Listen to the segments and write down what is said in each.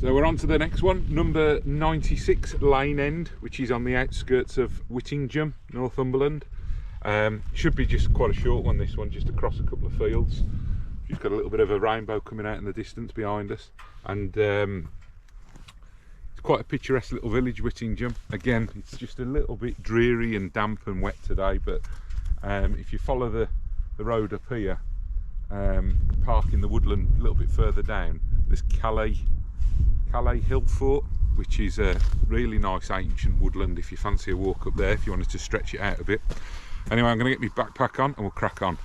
So we're on to the next one, number 96 Lane End, which is on the outskirts of Whittingham, Northumberland. Should be just quite a short one, this one, just across a couple of fields. Just got a little bit of a rainbow coming out in the distance behind us, and it's quite a picturesque little village, Whittingham. Again, it's just a little bit dreary and damp and wet today, but if you follow the road up here, park in the woodland a little bit further down, there's Calais Hill Fort, which is a really nice ancient woodland if you fancy a walk up there, if you wanted to stretch it out a bit. Anyway, I'm going to get my backpack on and we'll crack on.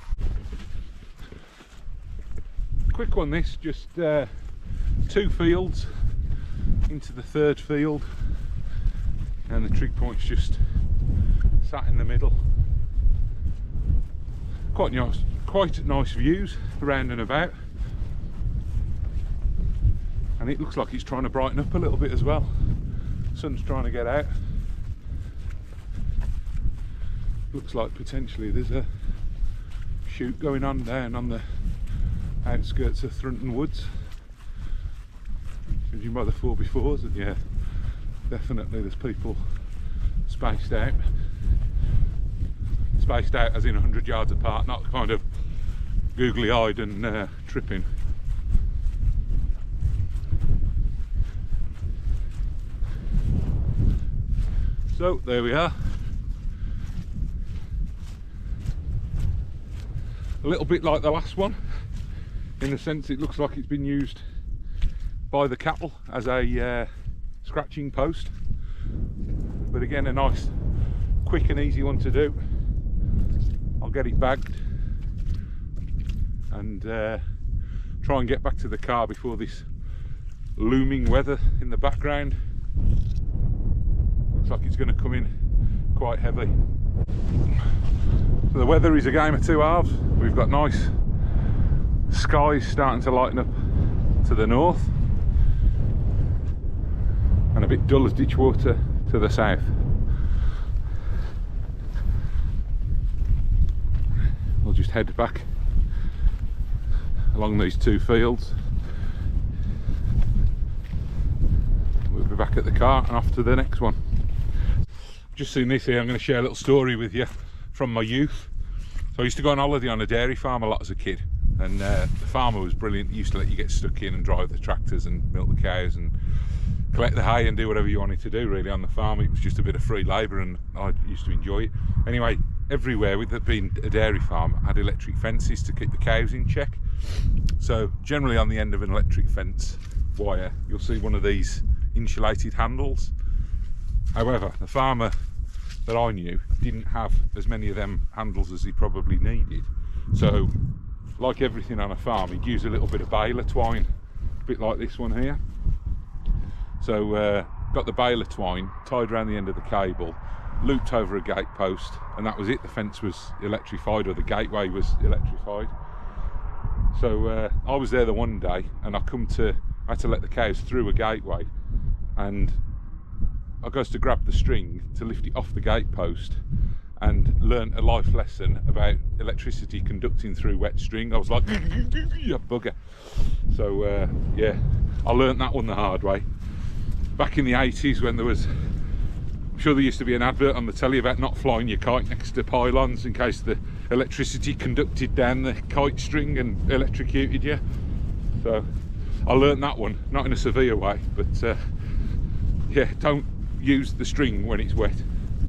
Quick one this, just 2 fields into the 3rd field, and the trig point's just sat in the middle. Quite nice views around and about, and it looks like it's trying to brighten up a little bit as well. Sun's trying to get out. Looks like potentially there's a shoot going on down on the outskirts of Thrunton Woods. Judging by the 4x4s, and yeah, definitely there's people spaced out. Spaced out as in 100 yards apart, not kind of googly-eyed and tripping. So there we are. A little bit like the last one, in the sense it looks like it's been used by the cattle as a scratching post, but again, a nice quick and easy one to do. I'll get it bagged and try and get back to the car before this looming weather in the background. Looks like it's going to come in quite heavy. So the weather is a game of 2 halves. We've got nice skies starting to lighten up to the north, and a bit dull as ditch water to the south. We'll just head back along these 2 fields. We'll be back at the car and off to the next one. Just seen this here, I'm going to share a little story with you from my youth. So I used to go on holiday on a dairy farm a lot as a kid, and the farmer was brilliant. He used to let you get stuck in and drive the tractors and milk the cows and collect the hay and do whatever you wanted to do really on the farm. It was just a bit of free labour, and I used to enjoy it. Anyway, everywhere with it being a dairy farm had electric fences to keep the cows in check. So generally on the end of an electric fence wire, you'll see one of these insulated handles. However, the farmer that I knew didn't have as many of them handles as he probably needed. So, like everything on a farm, he'd use a little bit of baler twine, a bit like this one here. So, got the baler twine tied around the end of the cable, looped over a gate post, and that was it. The fence was electrified, or the gateway was electrified. So I was there the one day, and I had to let the cows through a gateway, and I goes to grab the string to lift it off the gate post, and learnt a life lesson about electricity conducting through wet string. I was like, you bugger. So yeah, I learnt that one the hard way. Back in the 80s, when there was, I'm sure there used to be an advert on the telly about not flying your kite next to pylons in case the electricity conducted down the kite string and electrocuted you. So I learnt that one, not in a severe way, but yeah, don't use the string when it's wet.